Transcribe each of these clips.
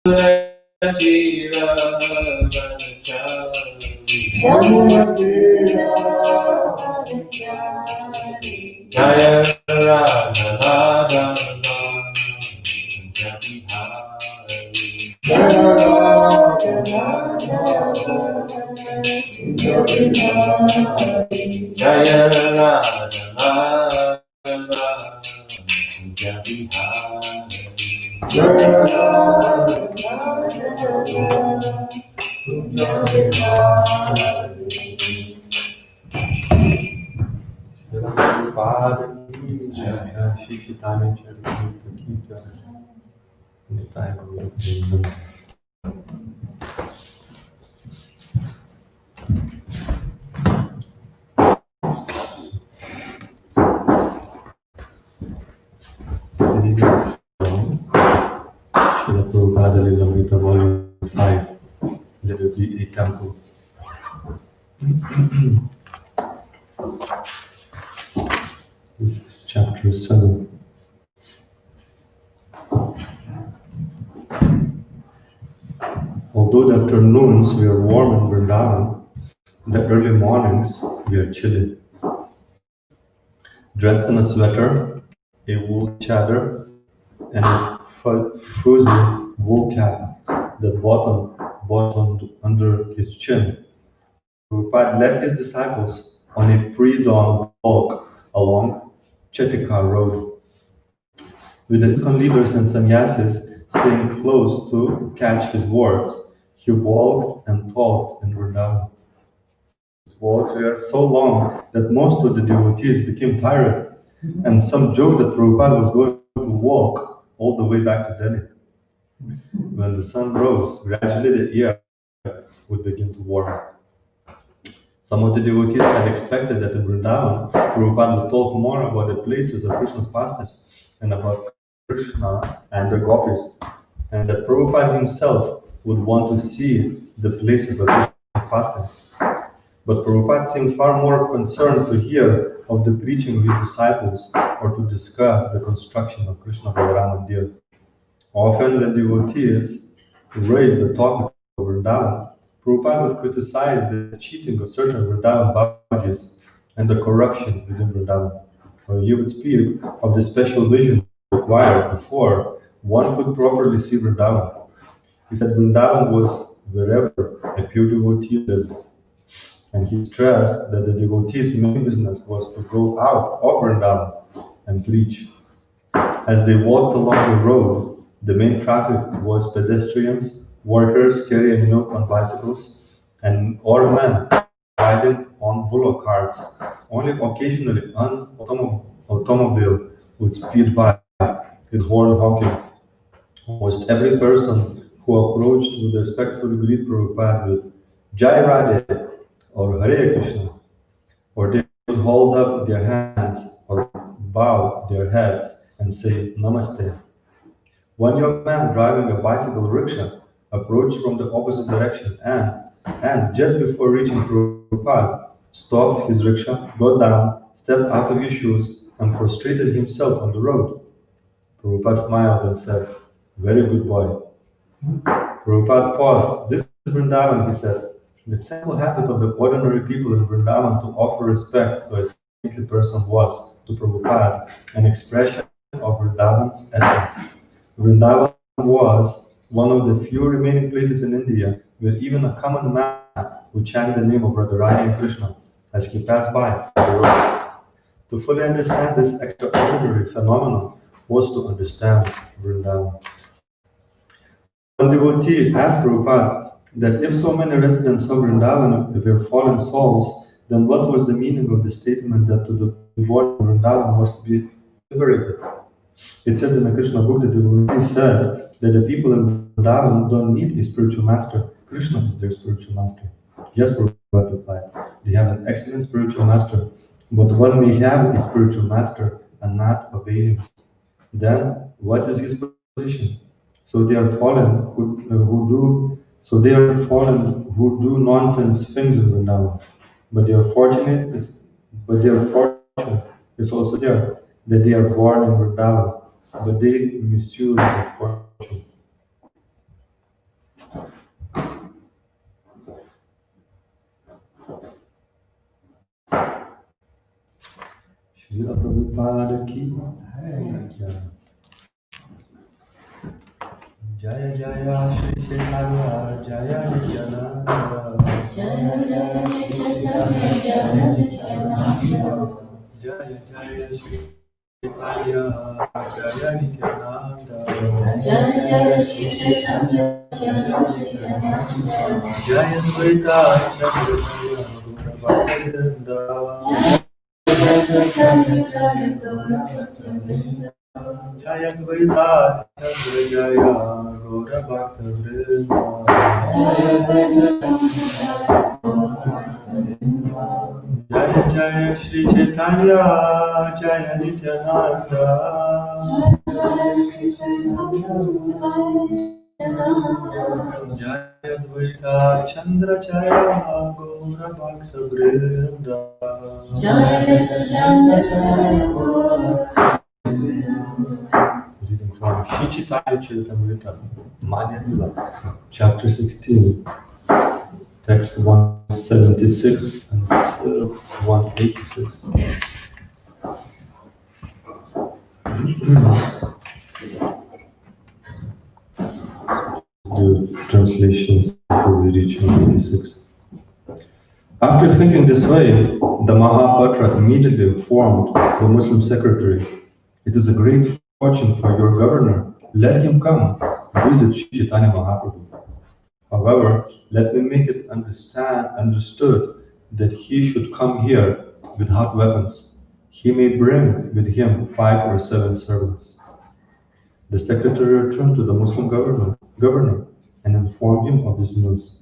Jaya Radha Radha Jaya Shri Chaitanya Charitamrita ki jai. Nitai Gaura Vrinda. Srila Prabhupada Lilamrita Volume 5. Let it be a temple. This is chapter 7. Although the afternoons were warm in Vrindavan, the early mornings were chilly. Dressed in a sweater, a wool chador, and a fuzzy wool cap that bottomed under his chin, Prabhupada led his disciples on a pre-dawn walk along Chetika Road, with the ISKCON leaders and sannyasis staying close to catch his words. He walked and talked in Vrindavan. His walks were so long that most of the devotees became tired, and some joked that Prabhupada was going to walk all the way back to Delhi. When the sun rose, gradually the air would begin to warm. Some of the devotees had expected that in Vrindavan, Prabhupada would talk more about the places of Krishna's pastimes and about Krishna and the gopis, and that Prabhupada himself would want to see the places of Krishna's pastimes. But Prabhupada seemed far more concerned to hear of the preaching of his disciples or to discuss the construction of Krishna Balaram Mandir. Often when devotees raised the topic of Vrindavan, Prabhupada would criticize the cheating of certain Vrindavan Babaji and the corruption within Vrindavan. Or he would speak of the special vision required before one could properly see Vrindavan. He said Vrindavan was wherever a pure devotee lived. And he stressed that the devotee's main business was to go out of Vrindavan and preach. As they walked along the road, the main traffic was pedestrians, workers carrying milk on bicycles, or men riding on bullock carts. Only occasionally an automobile would speed by, its horn honking. Almost every person who approached would respectfully greet Prabhupada with Jai Radhe or Hare Krishna, or they would hold up their hands or bow their heads and say Namaste. One young man driving a bicycle rickshaw approached from the opposite direction and just before reaching Prabhupada, stopped his rickshaw, got down, stepped out of his shoes, and prostrated himself on the road. Prabhupada smiled and said, "Very good boy." Prabhupada paused. "This is Vrindavan," he said. The simple habit of the ordinary people in Vrindavan to offer respect to a saintly person was, to Prabhupada, an expression of Vrindavan's essence. Vrindavan was one of the few remaining places in India where even a common man would chant the name of Radharani and Krishna as he passed by on the road. To fully understand this extraordinary phenomenon was to understand Vrindavan. One devotee asked Prabhupada that if so many residents of Vrindavan were fallen souls, then what was the meaning of the statement that to the devotee of Vrindavan was to be liberated? It says in the Krishna book that the devotee said that the people in Vrindavan don't need a spiritual master. Krishna is their spiritual master. Yes, Prabhupada replied, they have an excellent spiritual master, but one may have a spiritual master and not obey him. Then what is his position? So they are fallen who do nonsense things in Vrindavan. But their fortune is also there, that they are born in Vrindavan, but they misuse their fortune. Srila Prabhupada ki jai. Jaya Jaya Shri Chaitanya Jaya Nityananda Jaya Jaya Shri Chaitanya Jaya Nityananda Jaya Jaya Shri Chaitanya Jaya Nityananda Jaya Jaya Shri Chaitanya Jaya Nityananda Jaya Dvaita Chandra Jaya Gura Bhakta Jaya Chaitanya Jaya Gura Bhakta Jaya Dvaita Chandra Jaya Gora Bhakta Vrinda Jaya Jaya Shri Chaitanya Jaya Nityananda Jaya Dvaita Chandra Jaya Gora Bhakta Vrinda Jaya Chandra Jaya Gora Reading from Charitamrita, Maya Lila, chapter 16, text 176 and 186. The translations before we reach 186. After thinking this way, the Mahapatra immediately informed the Muslim secretary, "It is a great fortune for your governor. Let him come visit Sri Chaitanya Mahaprabhu. However, let me make it understood that he should come here without weapons. He may bring with him 5 or 7 servants." The secretary returned to the Muslim governor and informed him of this news.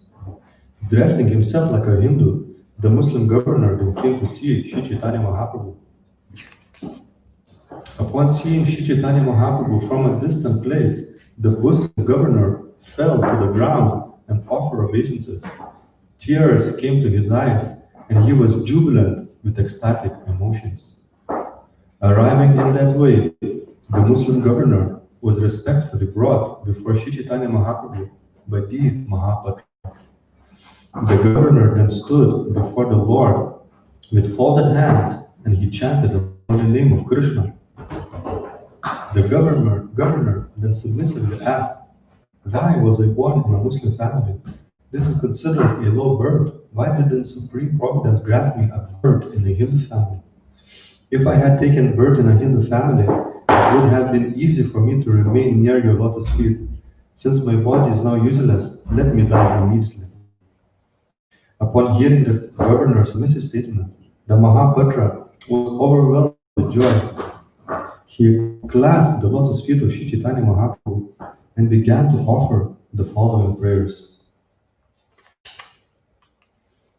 Dressing himself like a Hindu, the Muslim governor then came to see Sri Chaitanya Mahaprabhu. Upon seeing Sri Chaitanya Mahaprabhu from a distant place, the Muslim governor fell to the ground and offered obeisances. Tears came to his eyes, and he was jubilant with ecstatic emotions. Arriving in that way, the Muslim governor was respectfully brought before Sri Chaitanya Mahaprabhu by the Mahapatra. The governor then stood before the Lord with folded hands, and he chanted the holy name of Krishna. The governor then submissively asked, "Why was I born in a Muslim family? This is considered a low birth. Why didn't Supreme Providence grant me a birth in a Hindu family? If I had taken birth in a Hindu family, it would have been easy for me to remain near your lotus feet. Since my body is now useless, let me die immediately." Upon hearing the governor's submissive statement, the Mahapatra was overwhelmed with joy. He clasped the lotus feet of Sri Chaitanya Mahaprabhu and began to offer the following prayers.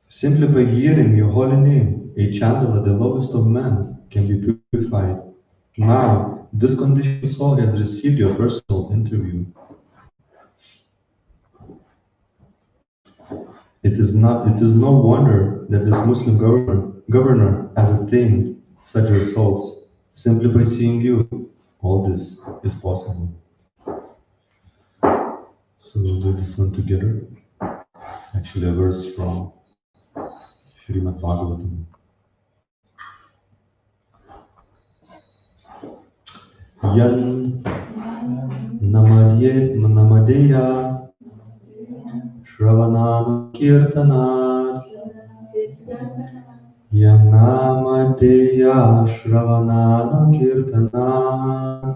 Simply by hearing your holy name, a chandala, the lowest of men, can be purified. Now, this conditioned soul has received your personal interview. It is no wonder that this Muslim governor has attained such results. Simply by seeing you, all this is possible. So we'll do this one together. It's actually a verse from Srimad Bhagavatam. Yan namadeya Shravanam Kirtanat Yanamadeya Shravanam Kirtanat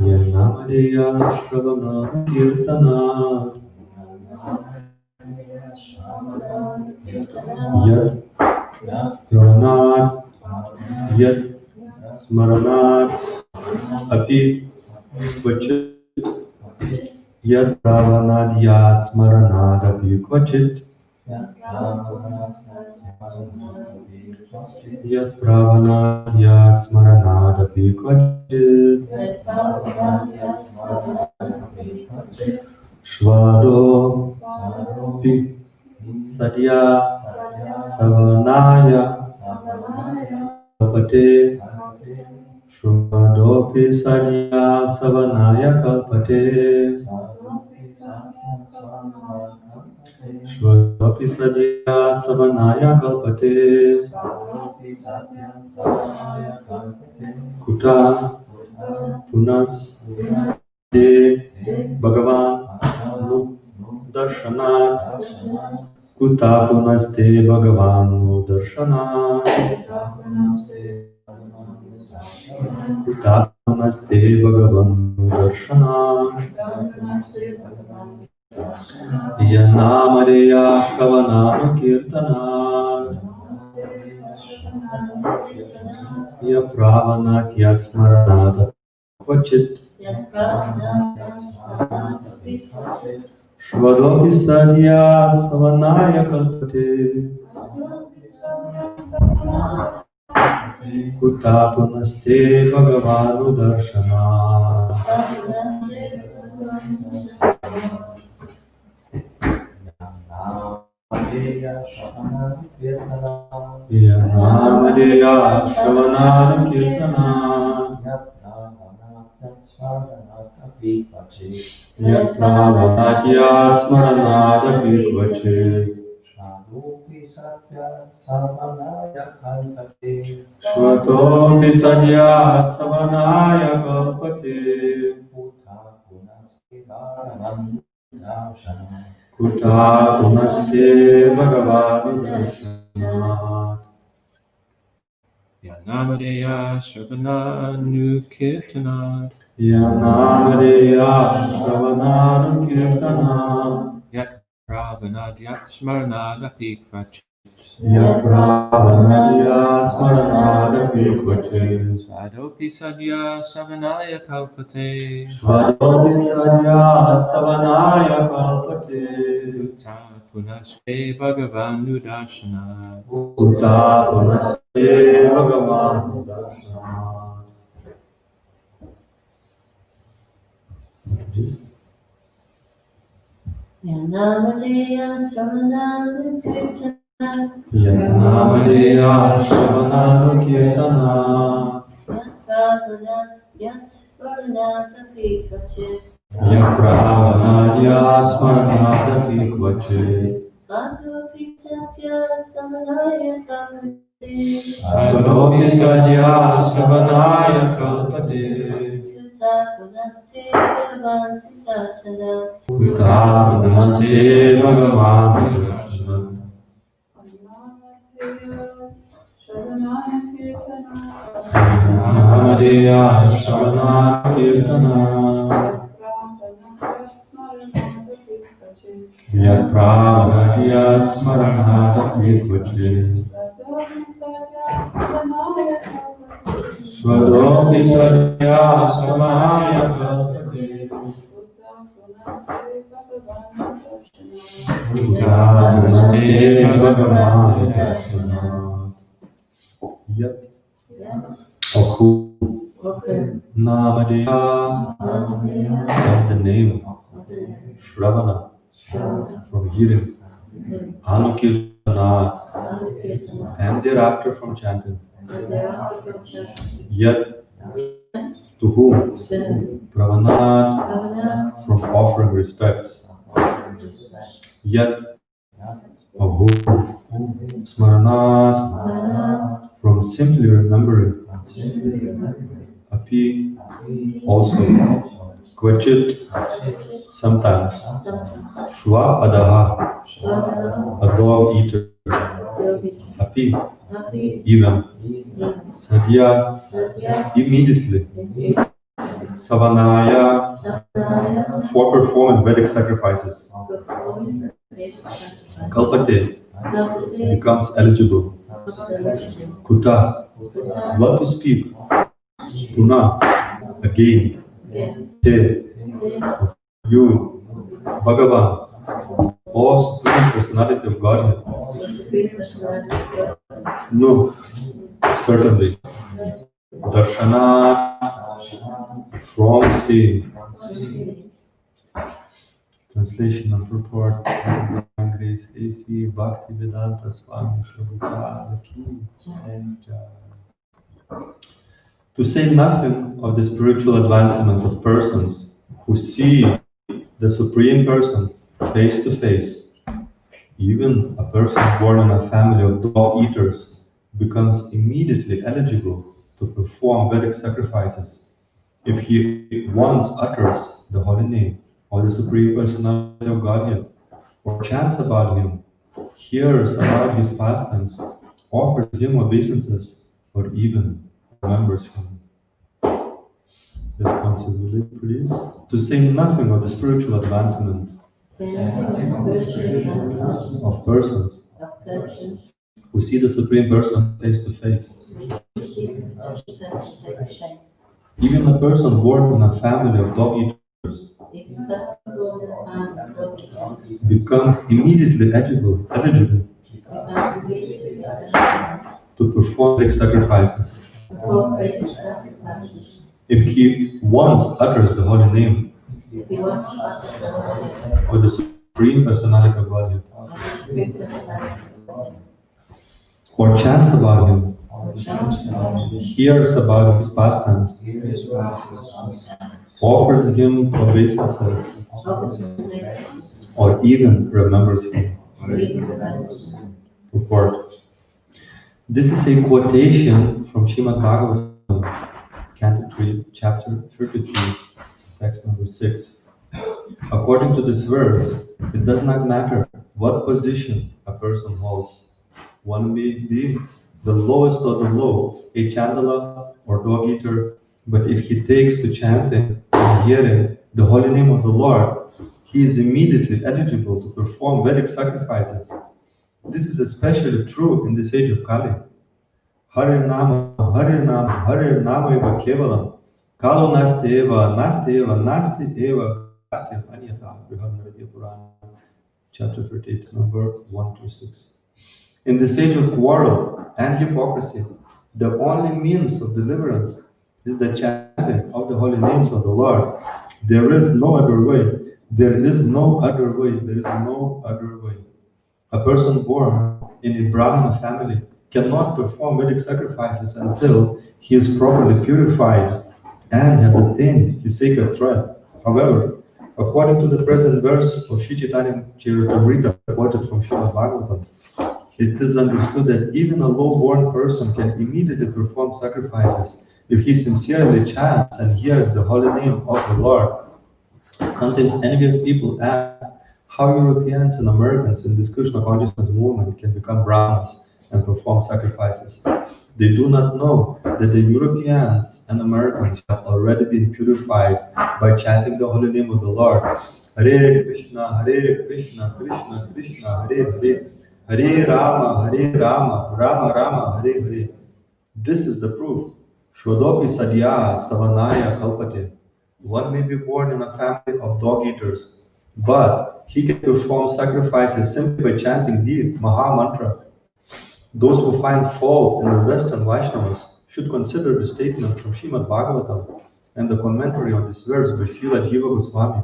Yanamadeya Shravanam Kirtanat Yat Pranat Yat Smaranat Api Kvachit Yat Pravanad Yat Smaranad Api Kvachit Yat Pravanad Yat Smaranad Api Kvachit Shvado Pi Sadya Savanaya Kalpate Shvadopi Sadya Savanaya Kalpate Shvadopi sadhya savanaya kalpate. Kuta punas te Bhagavan nu darshanat. Kuta punaste Bhagavan nu darshanat. Kuta punaste Bhagavan nu darshanat. Yanamareya Shravananu Kirtanat. Ya Pravanat Yatsmaranat Kvachit. Shvadopi Sadhya Savanaya Kalpate. Kuta punaste Bhagavanu Darshana. Yanamadeya Shravananu Kirtana. Yapravanatya Smaranada Pikvachit. Shvatopi Sadhya Savanaya Kalpate. Kuta punaste Bhagavanu Darshanat. Yanamadeya Shravananu Kirtanat. Yanamadeya Shravananu Kirtanat. Yat Pravanad Yat Smaranadapi Kvachit. Yat Pravanadya Smaranadapi Kvachit. Svadopi Sadhya Savanaya Kalpate. Svadopi Sadhya Savanaya Kalpate. Kuta Punaste Bhagavanu Darshanat. Kuta punaste Bhagavanu Darshanat. Yanamadeya Shravananu Kirtanat. Yanamadeya Shravananu Kirtanat. Yapravanat Yat Smaranadapi Kvachit. Yapravanadya Smaranadapi Kvachit. Svadopi Satya Samanaya Kalpate. Svadopi Sadhya Savanaya Kalpate. Kuta punaste Bhagavanti Darshanat. Kuta punaste Bhagavanu Darshanat. Yanamadeya Shravananu Kirtanat. Yapravanadya Smaranadapi Kvachit. Svadopi Sadhya Savanaya Kalpate. Kuta punaste Bhagavanu Darshanat. Yat or who Namadeya, the name Shravana, from hearing, Anukirtanat, and thereafter from chanting. Yat, to whom? Pravanat, from offering respects. Yat, of whom? Smaranat, from simply remembering. Api, also. Kvachit, sometimes. Shva adaha, a dog eater. Api, even. Sadhya, immediately. Savanaya, for performing Vedic sacrifices. Kalpate, becomes eligible. Kuta, what to speak? Puna, again. Te, you. Bhagavan, or Supreme Personality of Godhead. No, certainly. Darshanat, from seeing. Translation and purport. Divine Grace AC Bhakti Vedanta Swami Prabhupada Ki Jai. To say nothing of the spiritual advancement of persons who see the Supreme Person face to face, Even a person born in a family of dog eaters becomes immediately eligible to perform Vedic sacrifices if he once utters the holy name or the Supreme Personality of Godhead, or chants about him, hears about his pastimes, offers him obeisances, or even remembers him. Responsibility, please. To say nothing of the spiritual advancement of persons who see the Supreme Person face to face. Even a person born in a family of dog eaters becomes immediately eligible to perform Vedic sacrifices if he once utters the holy name of the Supreme Personality of Godhead, or chants about him, hears about his pastimes, offers him obeisances, or even remembers him. Report. This is a quotation from Srimad Bhagavatam, Canto 3, Chapter 33, text number 6. According to this verse, it does not matter what position a person holds. One may be the lowest of the low, a chandala or dog eater, but if he takes to chanting and hearing the holy name of the Lord, he is immediately eligible to perform Vedic sacrifices. This is especially true in this age of Kali. Hare Nama eva kevalam. Kalo nasti eva gatir anyata. Brihadarabhya Purana, chapter 38, number 1 to 6. In this age of quarrel and hypocrisy, the only means of deliverance is the chanting of the holy names of the Lord. There is no other way. There is no other way. There is no other way. A person born in a Brahmana family cannot perform Vedic sacrifices until he is properly purified and has attained the sacred thread. However, according to the present verse of Sri Chaitanya Charitamrita quoted from Srimad Bhagavatam, it is understood that even a low-born person can immediately perform sacrifices if he sincerely chants and hears the holy name of the Lord. Sometimes envious people ask how Europeans and Americans in this Krishna consciousness movement can become Brahmins and perform sacrifices. They do not know that the Europeans and Americans have already been purified by chanting the holy name of the Lord. Hare Krishna, Krishna Krishna, Hare Hare, Hare Rama, Rama Rama, Hare Hare. This is the proof. Shodopi Sadhya Savanaya Kalpate. One may be born in a family of dog eaters, but he can perform sacrifices simply by chanting the Maha Mantra. Those who find fault in the Western Vaishnavas should consider the statement from Srimad Bhagavatam and the commentary on this verse by Srila Jiva Goswami.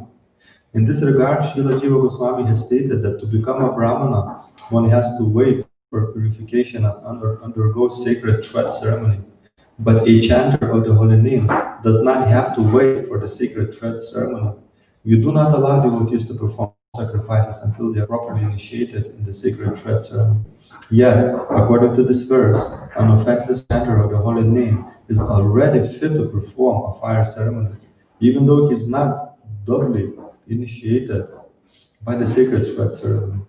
In this regard, Srila Jiva Goswami has stated that to become a Brahmana, one has to wait for purification and undergo sacred thread ceremony. But a chanter of the holy name does not have to wait for the sacred thread ceremony. We do not allow devotees to perform sacrifices until they are properly initiated in the sacred thread ceremony. Yet, according to this verse, an offenseless chanter of the holy name is already fit to perform a fire ceremony, even though he is not doubly initiated by the sacred thread ceremony.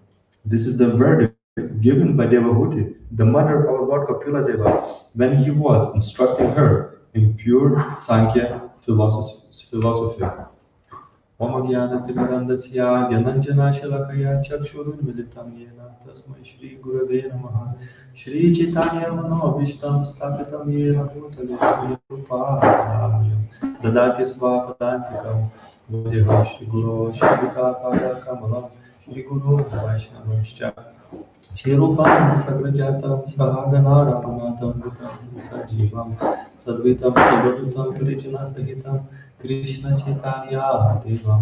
This is the verdict given by Devahuti, the mother of Lord Kapila Deva, when he was instructing her in pure Sankhya philosophy. Om Jnanatimirandasya Gyananjana Shalakaya Chakshurunmilitam Yena Tasmai Shri Gurave Namaha Shri Chaitanya Manobishtam Sthapitam Yena Bhutale Swayam Rupa Dadati Svapadantikam Vadeva Shri Guru Shri Vikapada Kamalam Shri Guru Vaishnavamscha Shri Rupam Sagrajatam Sahagana Raghunatam Vitam Sajivam Sadvitam Sabhadutam Parijana Sahitam Krishna Chaitanya Devam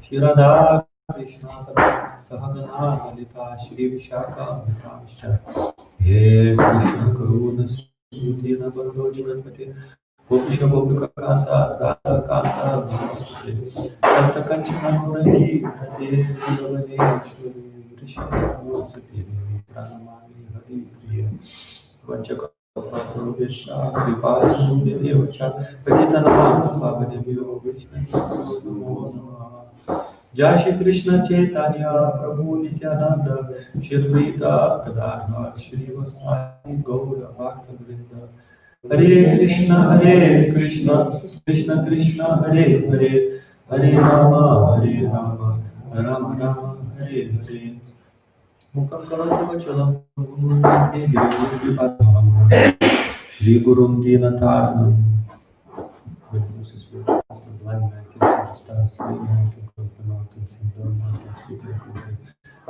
Shri Radha Krishna Sahagana Lalita Shri Vishaka Vitamscha He Krishna Karuna Srutina Bando Jagatpati Gopisha Gopika Kanta Radha Kanta Namaste Tata Kanchana Gurangi Radhe Devane Shri Jai Shri Krishna Chaitanya Prabhu Nityananda Shri Advaita Gadadhar Shri Vasai Gaura Bhakta Vrinda Hare Krishna Krishna Krishna Hare Hare Hare Rama Rama Rama Hare Hare Mukam Karoti Vachalam Gurunate Giri Shri Gurun Dinataranam. With Moses spiritual the blind man can see the stars, the man can cross the mountains, and dumb man can speak everything.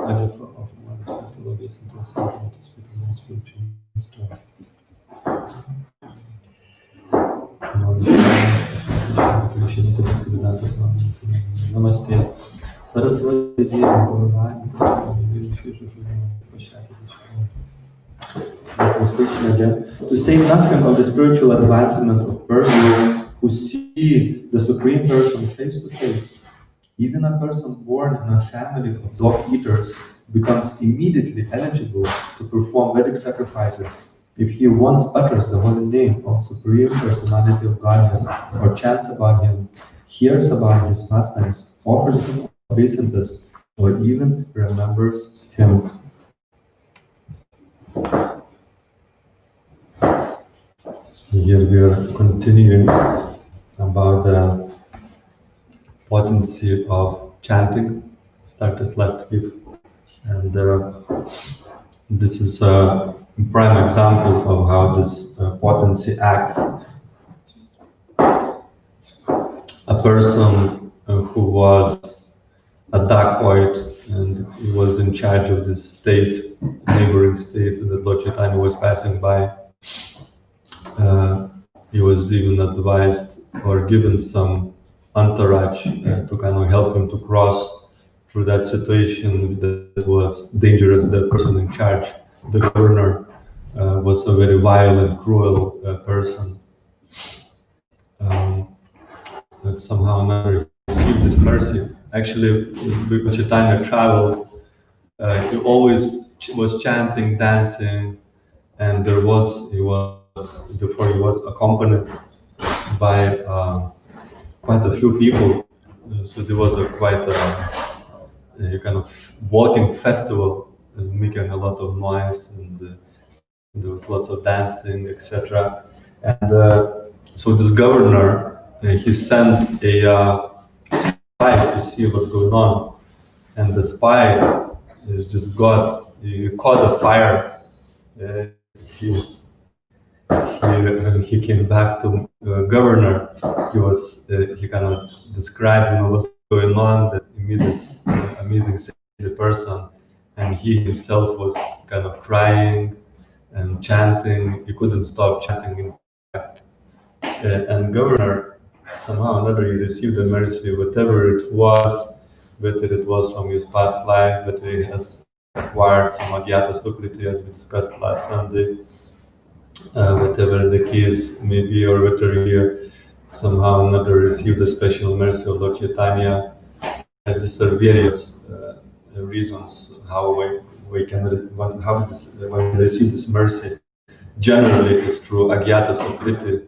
I differ of one spiritual obvious and plus one to speak of one spiritual star. Namaste. Saraswati Devi Guruvani translation again. To say nothing of the spiritual advancement of persons who see the Supreme Person face to face. Even a person born in a family of dog eaters becomes immediately eligible to perform Vedic sacrifices if he once utters the holy name of Supreme Personality of Godhead, or chants about him, hears about his pastimes, offers him obeisances, or even remembers him. Here we are continuing about the potency of chanting, started last week, and this is a prime example of how this potency acts. A person who was a dacoit and he was in charge of this state, neighboring state that Lord Chaitanya was passing by, he was even advised or given some entourage to kind of help him to cross through that situation that was dangerous. The person in charge, the governor, was a very violent, cruel person. But somehow or another he received this mercy. Actually, when Chaitanya traveled, he always was chanting, dancing, and he was accompanied by quite a few people. So there was quite a kind of walking festival, making a lot of noise, and there was lots of dancing, etc. And so this governor, he sent a spy to see what's going on, and the spy he caught a fire. He when he came back to governor, he kind of described what's going on, that he met this amazing person, and he himself was kind of crying and chanting. He couldn't stop chanting. And governor, somehow or another, he received the mercy, whatever it was, whether it was from his past life, whether he has acquired some Agyata Sukriti, as we discussed last Sunday, whatever the case may be, or whether he somehow or another received the special mercy of Lord Chaitanya. These are various reasons how we can receive this mercy. Generally, it's through Agyata Sukriti,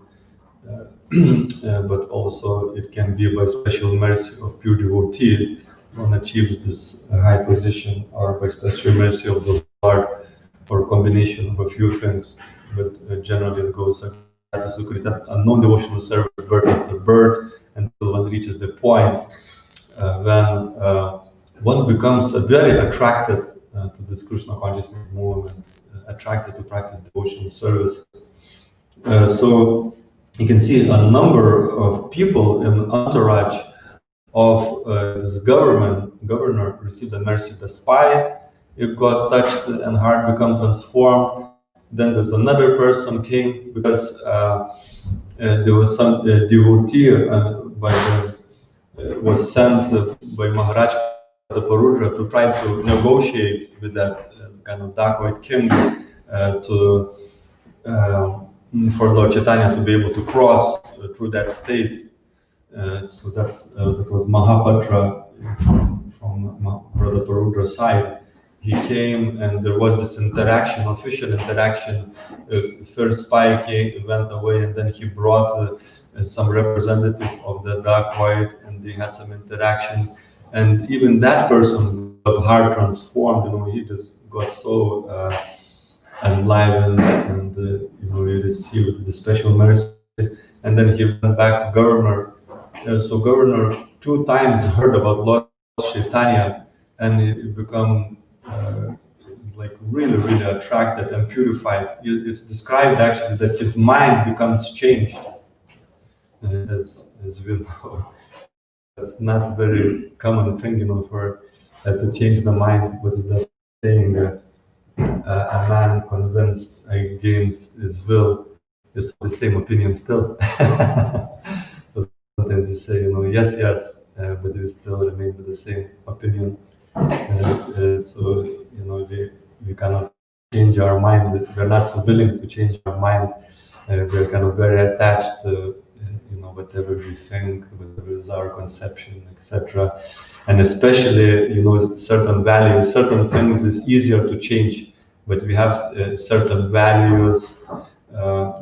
but also it can be by special mercy of pure devotee. One achieves this high position, or by special mercy of the Lord, or combination of a few things. But generally it goes Agyata Sukriti, a non-devotional service, birth after birth, until one reaches the point when one becomes very attracted to this Krishna consciousness movement, attracted to practice devotional service. So you can see a number of people in entourage of this governor received the mercy. The spy, it got touched and heart become transformed. Then there's another person came because there was some devotee was sent by Maharaj Paruja to try to negotiate with that kind of dacoit king for Lord Chaitanya to be able to cross through that state. So that was Mahapatra from Brother Parudra's side. he came and there was this interaction, official interaction. First spy went away, and then he brought some representative of the dark white, and they had some interaction. And even that person got heart transformed. He just got so enlivened, and he received the special mercy. And then he went back to governor. So governor 2 times heard about Lord Chaitanya, and he become like really, really attracted and purified. It's described actually that his mind becomes changed. As we know, that's not very common thing, for to change the mind. What's that saying? A man convinced against his will is the same opinion still. So sometimes we say, yes, yes, but we still remain with the same opinion. So, we cannot change our mind. We're not so willing to change our mind. We're kind of very attached to, whatever we think, whatever is our conception, etc. And especially, certain values, certain things is easier to change. But we have certain values.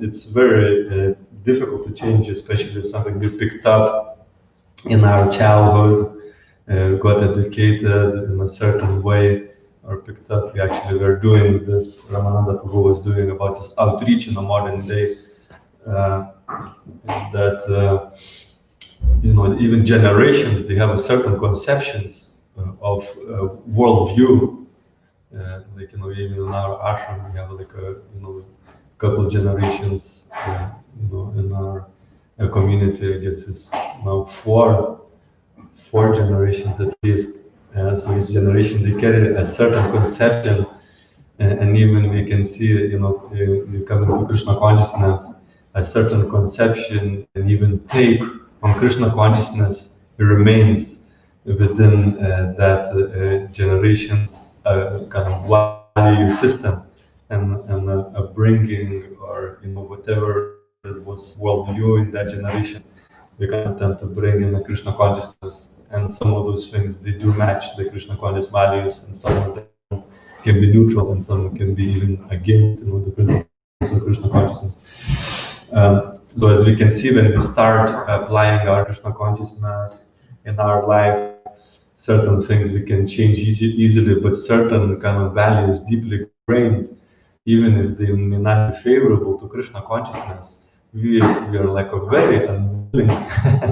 It's very difficult to change, especially if something we picked up in our childhood, got educated in a certain way, or picked up. We actually were doing this. Ramananda Prabhu was doing about this outreach in the modern day. That even generations, they have a certain conceptions of worldview. Even in our ashram, we have like a couple generations. In our community, I guess it's now four generations at least. So each generation they carry a certain conception, and even we can see, you come into Krishna consciousness, a certain conception and even take on Krishna consciousness remains within that generation's kind of value system and upbringing, or whatever was worldview in that generation. We can tend to bring in the Krishna consciousness, and some of those things they do match the Krishna conscious values, and some of them can be neutral, and some can be even against the principles of Krishna consciousness. So as we can see, when we start applying our Krishna consciousness in our life, certain things we can change easily, but certain kind of values deeply ingrained, even if they may not be favorable to Krishna consciousness, we are like a very unwilling,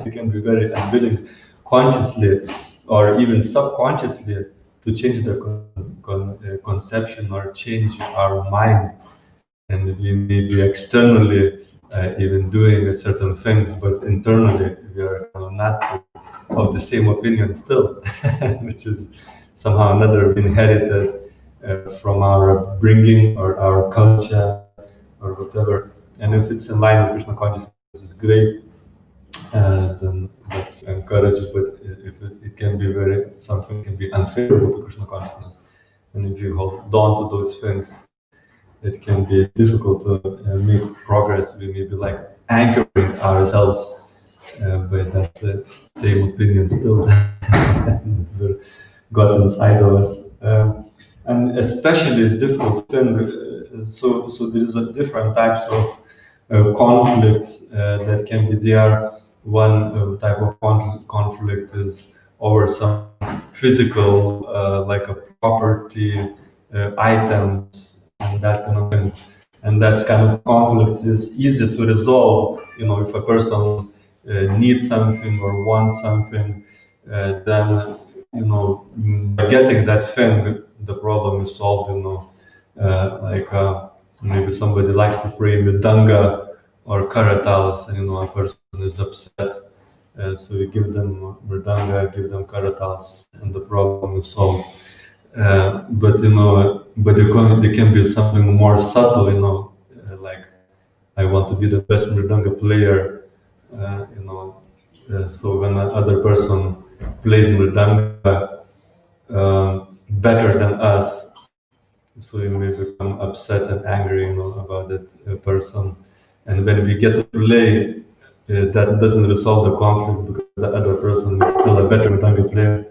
we can be very unwilling consciously or even subconsciously to change the conception or change our mind. And we may be externally even doing certain things, but internally we are not of the same opinion still, which is somehow another inherited from our upbringing or our culture or whatever. And if it's in line with Krishna consciousness, it's great, then let's encourage it. But if it can be something can be unfavorable to Krishna consciousness, and if you hold on to those things, it can be difficult to make progress. We may be like anchoring ourselves by that same opinion still got inside of us. And especially it's difficult thing. So there is a different types of conflicts that can be there. One type of conflict is over some physical, like a property, items, and that kind of thing. And that kind of conflicts is easy to resolve. If a person needs something or wants something, then by getting that thing, the problem is solved. Maybe somebody likes to pray mridanga or karatalas, and a person is upset. So you give them mridanga, give them karatalas, and the problem is solved. But there can be something more subtle, like I want to be the best mridanga player, so when another person plays mridanga better than us, so you may become upset and angry, about that person. And when we get to play, that doesn't resolve the conflict because the other person is still a better mridanga player.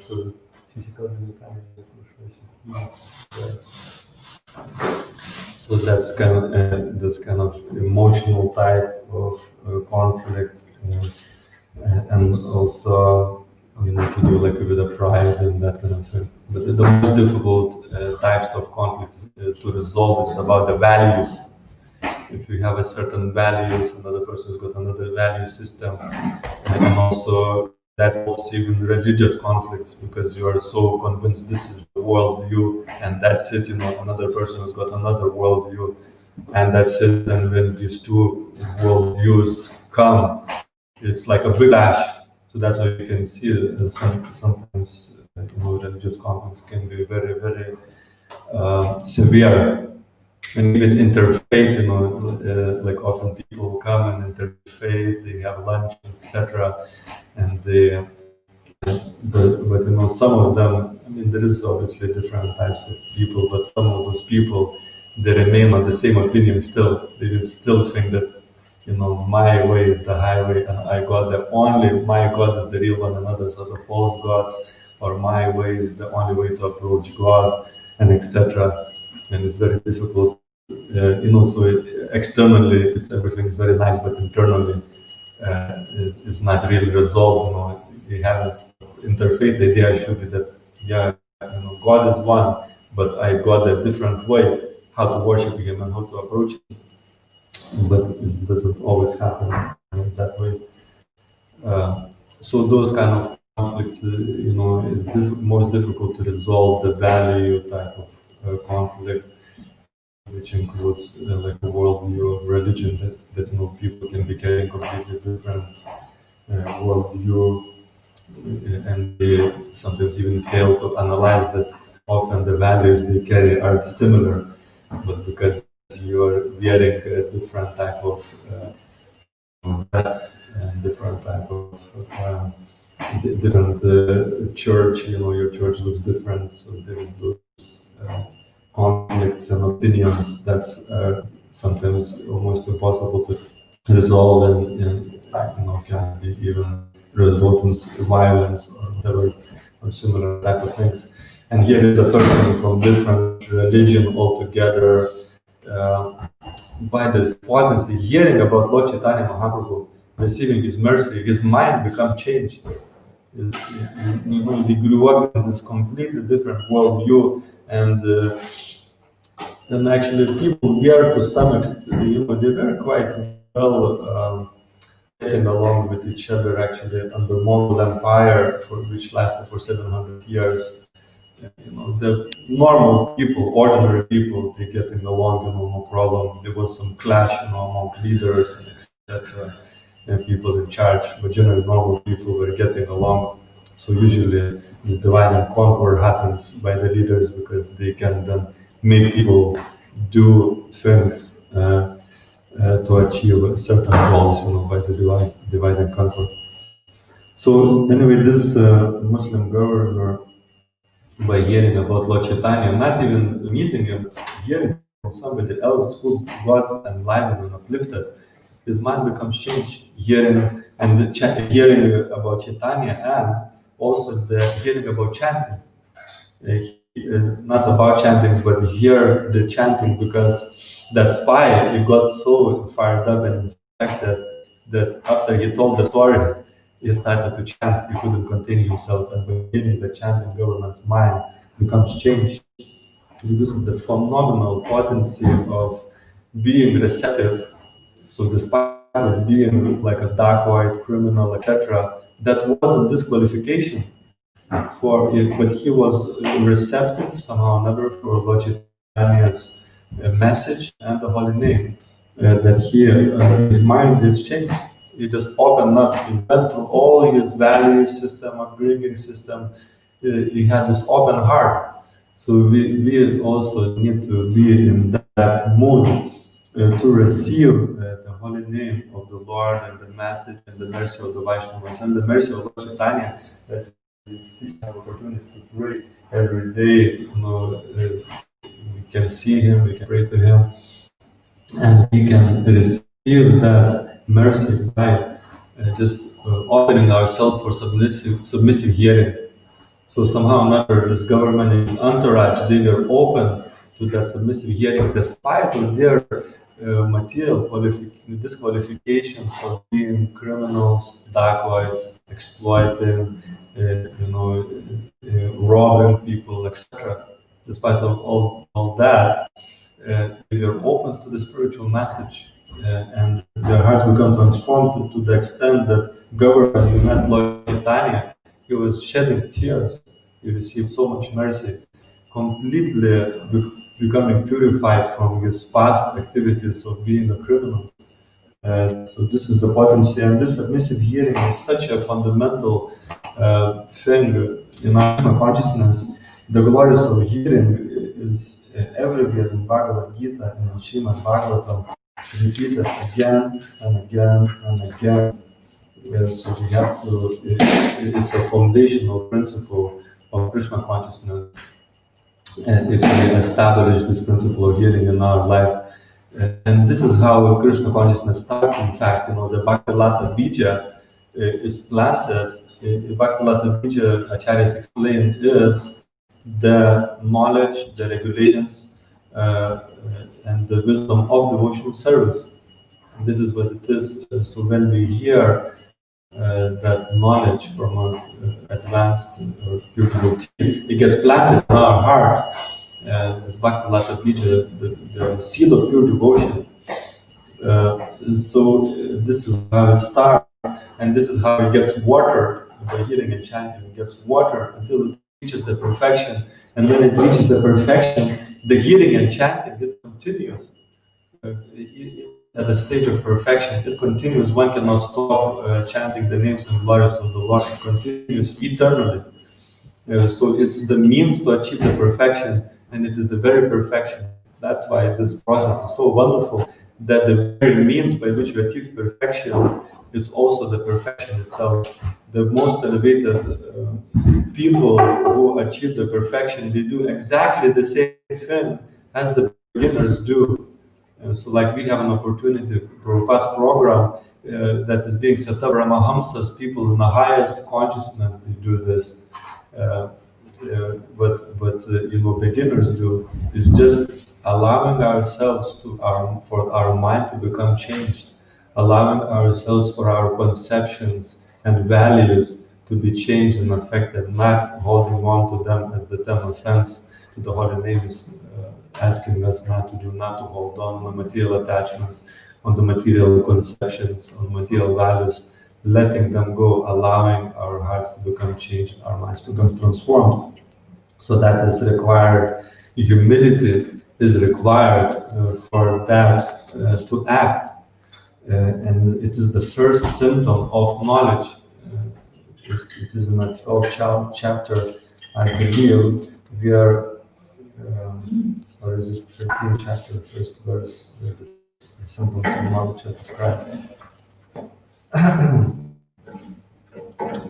So that's kind of emotional type of conflict, and also to do like with the pride and that kind of thing. But the most difficult types of conflict to resolve is about the values. If you have a certain values, another person's got another value system, and also that involves even religious conflicts because you are so convinced this is the worldview and that's it. Another person has got another worldview, and that's it. And when these two worldviews come, it's like a big clash. So that's why you can see that sometimes religious conflicts can be very, very severe. And even interfaith, like often people come and interfaith, they have lunch, etc. And but some of them, I mean, there is obviously different types of people, but some of those people, they remain on the same opinion still. They will still think that, my way is the highway, and my God is the real one, and others are the false gods, or my way is the only way to approach God, and etc. And it's very difficult, so externally, everything is very nice, but internally, it's not really resolved. You have interfaith idea should be that, yeah, God is one, but I got a different way how to worship Him and how to approach Him. But it doesn't always happen that way. So those kind of conflicts, is most difficult to resolve. The value type of conflict, which includes like a worldview of religion, that people can be carrying completely different worldview, and they sometimes even fail to analyze that often the values they carry are similar, but because you are wearing a different type of dress and different type of different church, your church looks different, so there is those conflicts and opinions that's sometimes almost impossible to resolve, and can be even result in violence or whatever, or similar type of things. And here is a person from different religion altogether, by this potency, hearing about Lord Chaitanya Mahaprabhu, receiving his mercy, his mind becomes changed. They grew up in this completely different worldview, and actually people were to some extent, they were quite well getting along with each other actually under Mongol Empire, which lasted for 700 years. The normal people, ordinary people, they getting along, no problem. There was some clash, among leaders and etc. And people in charge, but generally normal people were getting along. So usually this divide and conquer happens by the leaders because they can then make people do things to achieve certain goals, by the divide and conquer. So anyway, this Muslim governor, by hearing about Lord Chaitanya, not even meeting him, hearing from somebody else who got enlightened and uplifted, his mind becomes changed. Hearing about Chaitanya, and also the hearing about chanting. Not about chanting, but hear the chanting, because that spy, he got so fired up and infected that after he told the story, he started to chant. He couldn't contain himself, and by hearing the chanting, government's mind becomes changed. So this is the phenomenal potency of being receptive. So despite it being like a dark white criminal, etc., that wasn't disqualification for it, but he was receptive somehow or another for Lord Chaitanya's message and the holy name. That his mind is changed. He just opened up. He went through all his value system, upbringing system. He had this open heart. So we also need to be in that mood to receive the holy name of the Lord and the message and the mercy of the Vaishnavas and the mercy of Lord Chaitanya. That we have opportunity to pray every day. We can see him, we can pray to him, and we can receive that mercy by just opening ourselves for submissive hearing. So somehow or another, this government and its entourage, they were open to that submissive hearing, despite of their material disqualifications of being criminals, dacoits, exploiting, robbing people, etc. Despite of all that, they were open to the spiritual message, and their hearts become transformed to the extent that government, you met Lord Chaitanya, he was shedding tears. He received so much mercy, completely becoming purified from his past activities of being a criminal. So this is the potency, and this submissive hearing is such a fundamental thing in our consciousness. The glories of hearing is everywhere in Bhagavad Gita and in Srimad Bhagavatam, repeated again and again and again. So we have to, it's a foundational principle of Krishna consciousness. And if we establish this principle of hearing in our life, and this is how Krishna consciousness starts. In fact, the Bhaktilata Bija is planted. Bhaktilata Bija, Acharyas explained, is the knowledge, the regulations, and the wisdom of devotional service. And this is what it is. So when we hear that knowledge from an advanced or pure devotee, it gets planted in our heart. This Bhaktilata Bija, the seed of pure devotion. This is how it starts, and this is how it gets watered by hearing and chanting. It gets watered until it reaches the perfection, and when it reaches the perfection, the hearing and chanting, it continues. At the stage of perfection, it continues. One cannot stop chanting the names and glories of the Lord. It continues eternally. So it's the means to achieve the perfection, and it is the very perfection. That's why this process is so wonderful, that the very means by which we achieve perfection is also the perfection itself. The most elevated people who achieve the perfection, they do exactly the same thing as the beginners do. So like we have an opportunity for a past program that is being set up, Ramahamsas, people in the highest consciousness, they do this. Uh, what beginners do is just allowing ourselves for our mind to become changed, allowing ourselves for our conceptions and values to be changed and affected, not holding on to them as the 10 offense to the holy names, asking us not to hold on the material attachments, on the material conceptions, on material values, letting them go, allowing our hearts to become changed, our minds to become transformed. So that is required. Humility is required for that to act, and it is the first symptom of knowledge. It is in the 12th chapter, I believe. We are, or is it 13th chapter, first verse, where the symptoms of knowledge are described.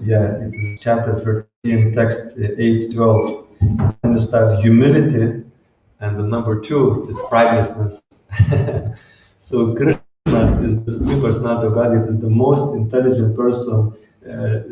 Yeah, it is chapter 13, text 8:12. Understand humility, and the number 2 is pridelessness. So Krishna is the supreme personality of God. It is the most intelligent person.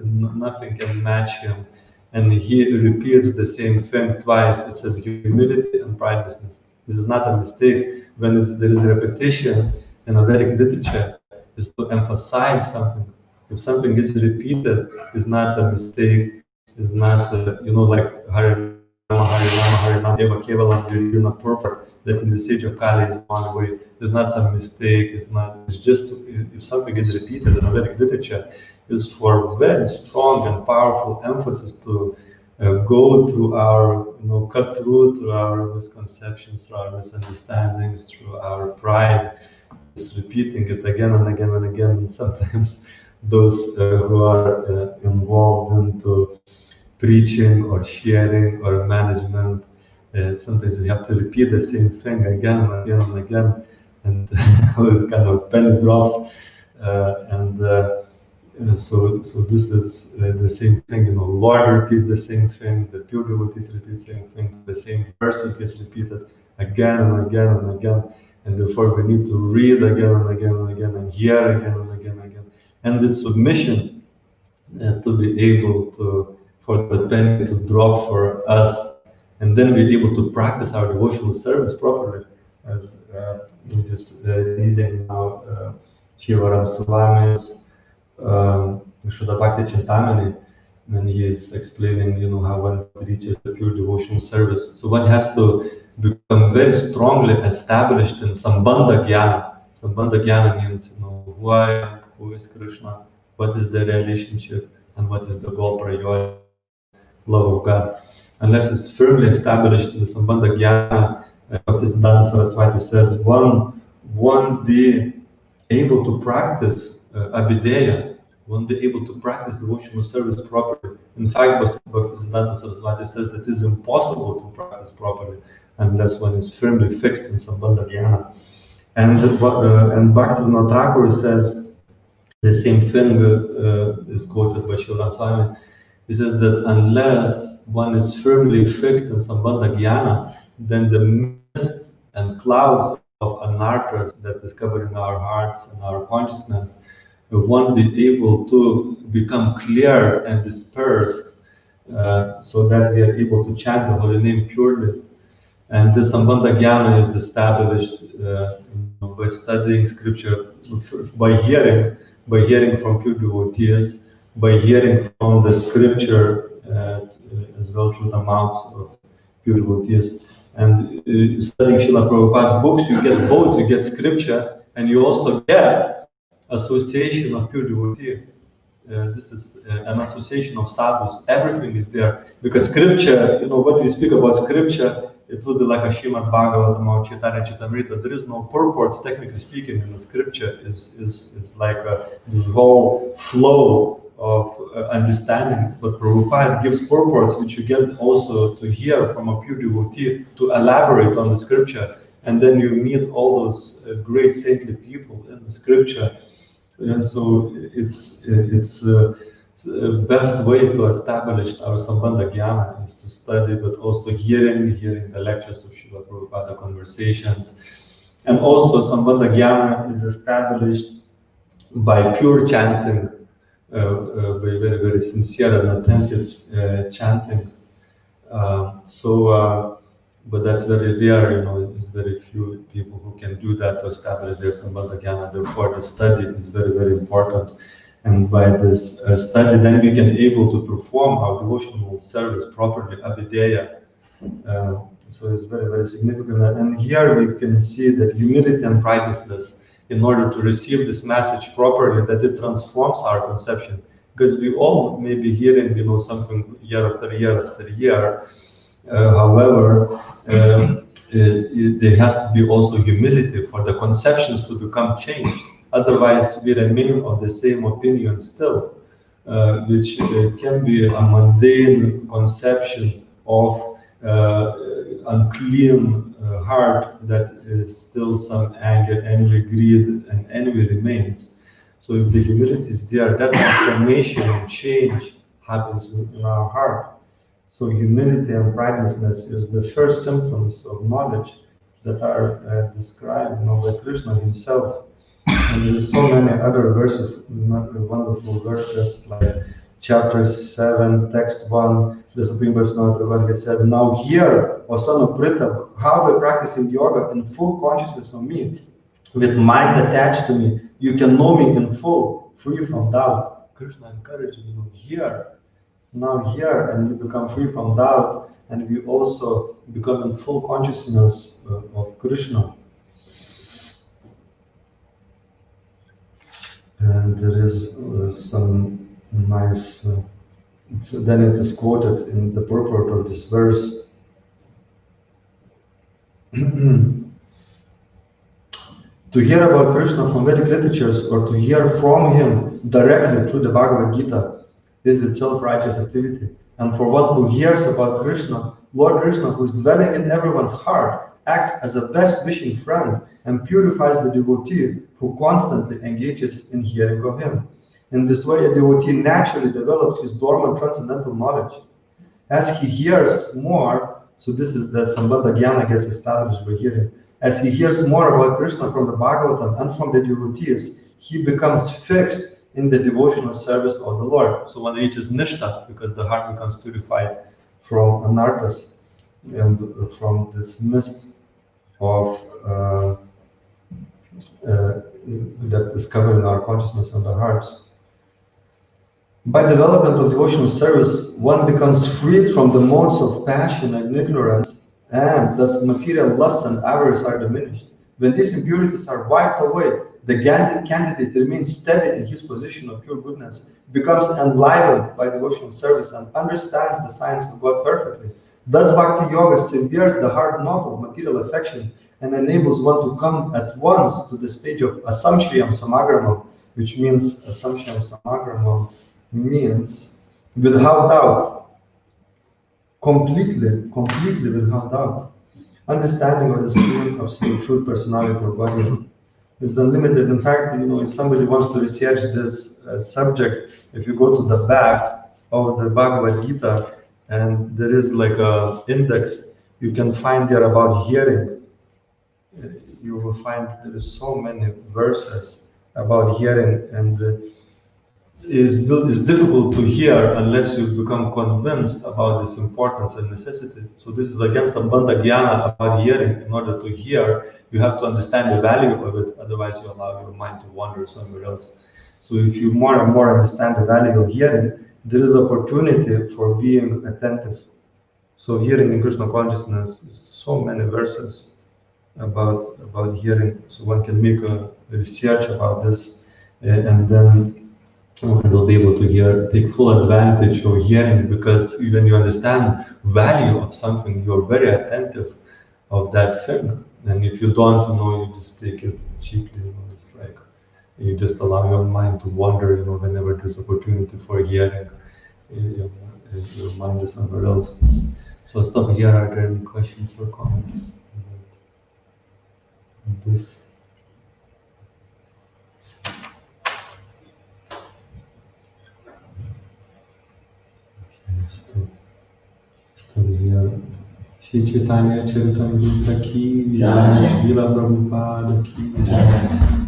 Nothing can match him, and he repeats the same thing twice. It says humility and pridelessness. This is not a mistake. When there is repetition in a Vedic literature, is to emphasize something. If something is repeated, it's not a mistake. It's not like Hare Hare Rama, Eva Kevalam, Yurina Purpur, that in the stage of Kali is one way. There's not some mistake. It's just, if something is repeated in a Vedic literature, is for very strong and powerful emphasis to go through our, cut through our misconceptions, through our misunderstandings, through our pride. It's repeating it again and again and again. And sometimes those who are involved into preaching or sharing or management, sometimes we have to repeat the same thing again and again and again, and kind of penny drops. So this is the same thing. Lord repeats the same thing. The pure devotees repeat the same thing. The same verses gets repeated again and again and again, and therefore we need to read again and again and again and hear again and again and again, and with submission to be able to for the penny to drop for us, and then we're able to practice our devotional service properly. As we just reading now Shivaram Swami's Shuddha Bhakti Chintamani, and he is explaining, how one reaches the pure devotional service. So one has to become very strongly established in Sambandha Jnana. Sambandha Jnana means, who I am, who is Krishna, what is the relationship, and what is the goal, priority, love of God. Unless it's firmly established in the Sambandha Jnana, Bhaktisiddhanta Saraswati says, one won't be able to practice Abhideya, won't be able to practice devotional service properly. In fact, Bhaktisiddhanta Saraswati says that it is impossible to practice properly unless one is firmly fixed in Sambandha Jnana. And Bhaktivinoda Thakur says the same thing is quoted by Srila Swami. He says that unless one is firmly fixed in Sambandha Jnana, then the mist and clouds of anarthas that is covering our hearts and our consciousness won't be able to become clear and dispersed, so that we are able to chant the holy name purely. And this Sambandha Jnana is established by studying scripture, by hearing from pure devotees, by hearing from the scripture as well through the mouths of pure devotees. And studying Srila Prabhupada's books, you get both, you get scripture and you also get association of pure devotees. This is an association of sadhus. Everything is there because scripture, what we speak about scripture, it will be like a Srimad Bhagavatam or Chaitanya Charitamrita. There is no purports, technically speaking, in the scripture. Is like this whole flow of understanding. But Prabhupada gives purports, which you get also to hear from a pure devotee to elaborate on the scripture, and then you meet all those great saintly people in the scripture. And so it's the best way to establish our Sambandha Jnana is to study, but also hearing the lectures of Srila Prabhupada, conversations. And also Sambandha Jnana is established by pure chanting, by very, very sincere and attentive chanting. But that's very rare, it's very few people who can do that to establish their Sambandha Jnana. Therefore, the study is very, very important. And by this study, then we can able to perform our devotional service properly, Abhideya. So it's very, very significant. And here we can see that humility and pridelessness, in order to receive this message properly, that it transforms our conception. Because we all may be hearing, something year after year after year. However, there has to be also humility for the conceptions to become changed. Otherwise, we remain of the same opinion still, which can be a mundane conception of unclean heart that is still some anger, envy, greed, and envy remains. So if the humility is there, that transformation and change happens in our heart. So humility and pridelessness is the first symptoms of knowledge that are described by Krishna himself. And there is so many other verses, wonderful verses, like chapter 7, text 1, the Supreme Personality of Godhead said, "Now hear, O son of Pritha, how by practicing yoga in full consciousness of me, with mind attached to me, you can know me in full, free from doubt." Krishna encouraged you, hear. Now here, and you become free from doubt, and we also become in full consciousness of Krishna. And there is some nice, then it is quoted in the purport of this verse. To hear about Krishna from Vedic literatures or to hear from him directly through the Bhagavad Gita is itself righteous activity. And for one who hears about Krishna, Lord Krishna, who is dwelling in everyone's heart, acts as a best wishing friend and purifies the devotee who constantly engages in hearing of him. In this way, a devotee naturally develops his dormant transcendental knowledge. As he hears more, so this is the Sambandha Jnana gets established by hearing. As he hears more about Krishna from the Bhagavatam and from the devotees, he becomes fixed in the devotional service of the Lord. So one reaches Nishta, because the heart becomes purified from anarthas and from this mist of that is covering our consciousness and our hearts. By development of devotional service, one becomes freed from the modes of passion and ignorance, and thus material lust and avarice are diminished. When these impurities are wiped away, the candidate remains steady in his position of pure goodness, becomes enlivened by devotional service, and understands the science of God perfectly. Thus, Bhakti Yoga severes the hard knot of material affection and enables one to come at once to the stage of Asamshayam Samagramam, which means Asamshayam Samagramam means without doubt, completely without doubt. Understanding of the Supreme Absolute Truth Personality of Godhead is unlimited. In fact, if somebody wants to research this subject, if you go to the back of the Bhagavad Gita, and there is like a index, you can find there about hearing. You will find there is so many verses about hearing, and is difficult to hear unless you become convinced about its importance and necessity. So this is again Sambandha Jnana about hearing. In order to hear, you have to understand the value of it, otherwise you allow your mind to wander somewhere else. So if you more and more understand the value of hearing, there is opportunity for being attentive. So hearing in Krishna consciousness is so many verses about hearing. So one can make a research about this, and then one will be able to take full advantage of hearing, because when you understand value of something, you're very attentive of that thing. And if you don't, you just take it cheaply. It's like you just allow your mind to wander. Whenever there's opportunity for hearing, your mind is somewhere else. So I'll stop here. Are there any questions or comments about this? Here. Shri Chaitanya Charitamrita ki jai, Srila Prabhupada ki jai,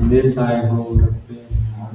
Nitai Gaura Prema.